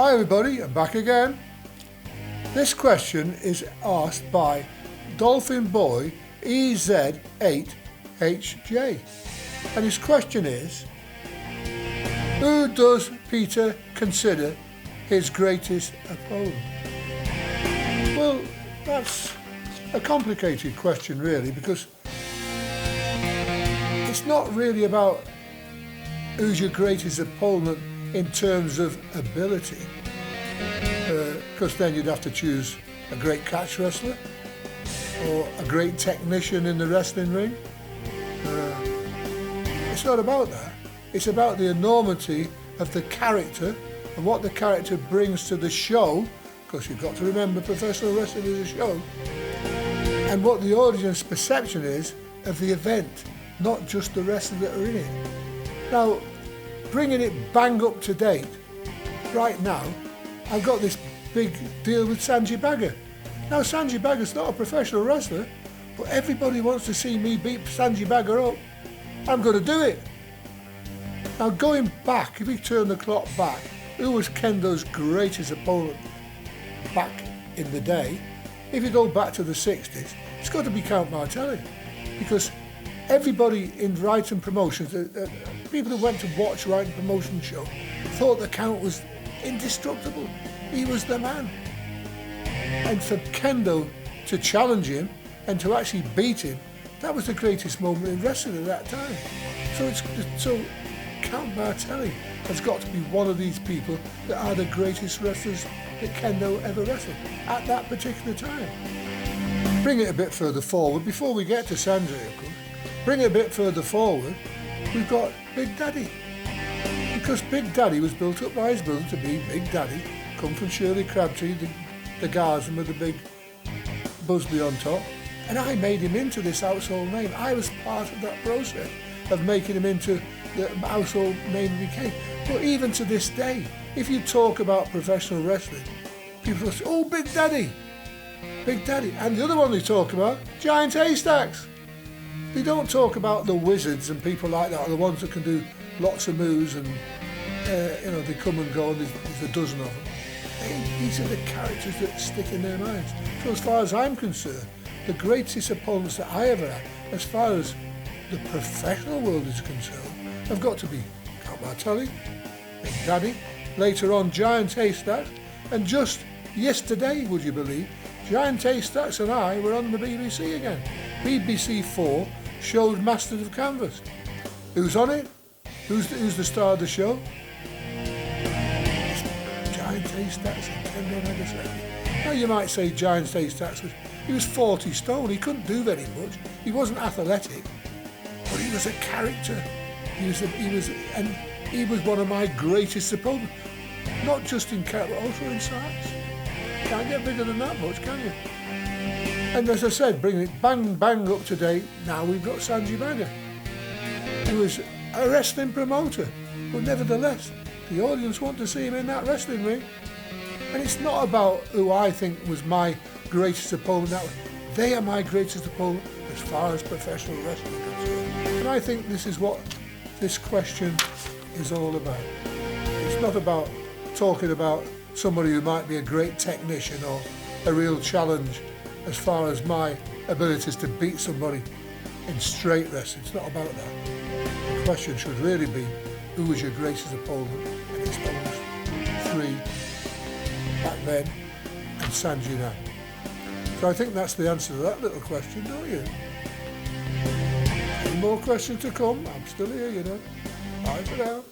Hi everybody, I'm back again. This question is asked by Dolphin Boy EZ8HJ, and his question is, who does Peter consider his greatest opponent? Well, that's a complicated question really, because it's not really about who's your greatest opponent in terms of ability, because then you'd have to choose a great catch wrestler or a great technician in the wrestling ring. It's not about that. It's about the enormity of the character and what the character brings to the show, because you've got to remember professional wrestling is a show, and what the audience perception is of the event, not just the wrestlers that are in it. Now, bringing it bang up to date, right now, I've got this big deal with Sanjay Bagga. Now, Sanjay Bagga's not a professional wrestler, but everybody wants to see me beat Sanjay Bagga up. I'm going to do it. Now, going back, if we turn the clock back, who was Kendo's greatest opponent back in the day? If you go back to the 60s, it's got to be Count Martelli, because everybody in writing promotions, people who went to watch writing promotion show, thought the Count was indestructible. He was the man. And for Kendo to challenge him and to actually beat him, that was the greatest moment in wrestling at that time. So Count Martelli has got to be one of these people that are the greatest wrestlers that Kendo ever wrestled at that particular time. Bring it a bit further forward, before we get to Sanjay, of course, bring it a bit further forward, we've got Big Daddy. Because Big Daddy was built up by his brother to be Big Daddy, come from Shirley Crabtree, the Garsman with the big Busby on top, and I made him into this household name. I was part of that process of making him into the household name he became. But even to this day, if you talk about professional wrestling, people say, oh, Big Daddy, Big Daddy. And the other one they talk about, Giant Haystacks. They don't talk about the wizards and people like that, or the ones that can do lots of moves and, they come and go, and there's a dozen of them. These are the characters that stick in their minds. So as far as I'm concerned, the greatest opponents that I ever had, as far as the professional world is concerned, have got to be Count Martelli, Big Daddy, later on Giant Haystacks, and just yesterday, would you believe, Giant Haystacks and I were on the BBC again. BBC 4 showed Masters of Canvas. Who's on it? Who's the star of the show? Giant Haystacks and Kendo Nagasaki. Now you might say Giant Haystacks he was 40 stone, he couldn't do very much, he wasn't athletic, but he was a character. He was one of my greatest opponents, not just in character, but also in size. Can't get bigger than that much, can you? And as I said, bringing it bang up to date, now we've got Sanjay Bagga, who is a wrestling promoter, but nevertheless, the audience want to see him in that wrestling ring. And it's not about who I think was my greatest opponent. They are my greatest opponent as far as professional wrestling is concerned. And I think this is what this question is all about. It's not about talking about somebody who might be a great technician or a real challenge as far as my abilities to beat somebody in straight wrestling. It's not about that. The question should really be, who was your greatest opponent? And it's those three back then and Sanjay now. So I think that's the answer to that little question, don't you? Any more questions to come? I'm still here, Bye for now.